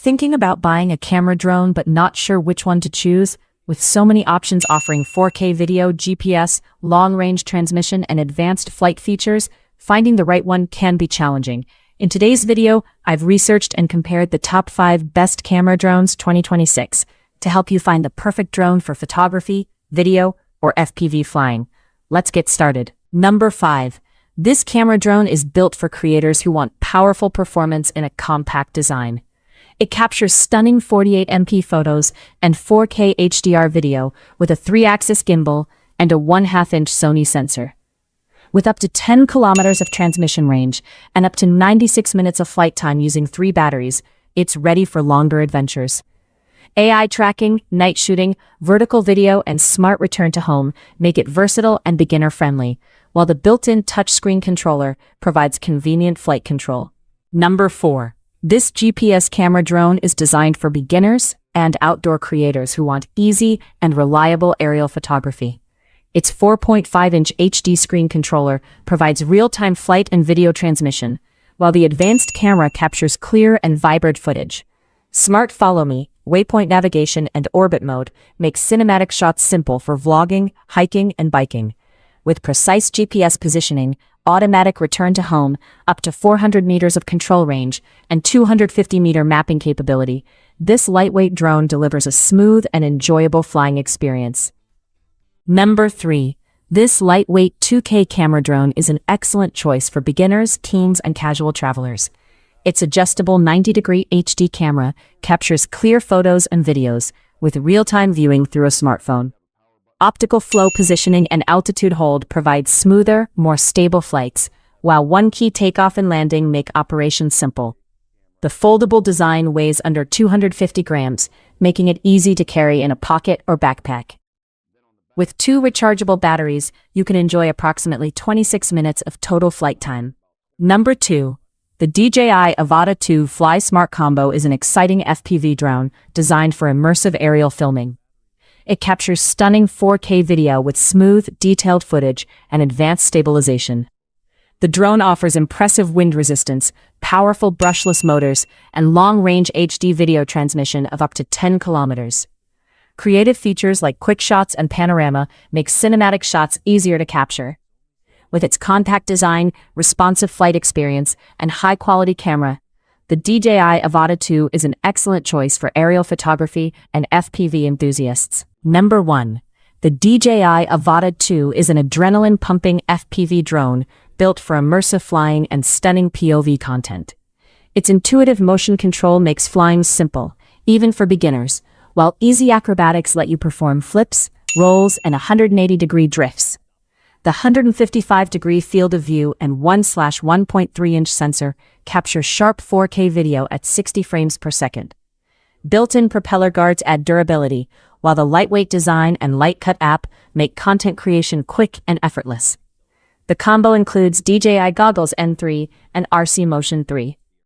Thinking about buying a camera drone but not sure which one to choose? With so many options offering 4K video, GPS, long-range transmission, and advanced flight features, finding the right one can be challenging. In today's video, I've researched and compared the top 5 best camera drones 2026 to help you find the perfect drone for photography, video, or FPV flying. Let's get started. Number 5. This camera drone is built for creators who want powerful performance in a compact design. It captures stunning 48MP photos and 4K HDR video with a 3-axis gimbal and a 1/2-inch Sony sensor. With up to 10 kilometers of transmission range and up to 96 minutes of flight time using 3 batteries, it's ready for longer adventures. AI tracking, night shooting, vertical video, and smart return to home make it versatile and beginner-friendly, while the built-in touchscreen controller provides convenient flight control. Number 4. This GPS camera drone is designed for beginners and outdoor creators who want easy and reliable aerial photography. Its 4.5-inch HD screen controller provides real-time flight and video transmission, while the advanced camera captures clear and vibrant footage. Smart Follow Me, waypoint navigation, and orbit mode make cinematic shots simple for vlogging, hiking, and biking. With precise GPS positioning, automatic return to home, up to 400 meters of control range, and 250-meter mapping capability, this lightweight drone delivers a smooth and enjoyable flying experience. Number 3. This lightweight 2K camera drone is an excellent choice for beginners, teens, and casual travelers. Its adjustable 90-degree HD camera captures clear photos and videos with real-time viewing through a smartphone. Optical flow positioning and altitude hold provide smoother, more stable flights, while one-key takeoff and landing make operations simple. The foldable design weighs under 250 grams, making it easy to carry in a pocket or backpack. With 2 rechargeable batteries, you can enjoy approximately 26 minutes of total flight time. Number 2. The DJI Avata 2 Fly Smart Combo is an exciting FPV drone designed for immersive aerial filming. It captures stunning 4K video with smooth, detailed footage and advanced stabilization. The drone offers impressive wind resistance, powerful brushless motors, and long-range HD video transmission of up to 10 kilometers. Creative features like quick shots and panorama make cinematic shots easier to capture. With its compact design, responsive flight experience, and high-quality camera, the DJI Avata 2 is an excellent choice for aerial photography and FPV enthusiasts. Number 1. The DJI Avata 2 is an adrenaline-pumping FPV drone built for immersive flying and stunning POV content. Its intuitive motion control makes flying simple, even for beginners, while easy acrobatics let you perform flips, rolls, and 180-degree drifts. The 155-degree field of view and 1/1.3-inch sensor capture sharp 4K video at 60 frames per second. Built-in propeller guards add durability, while the lightweight design and light-cut app make content creation quick and effortless. The combo includes DJI Goggles N3 and RC Motion 3,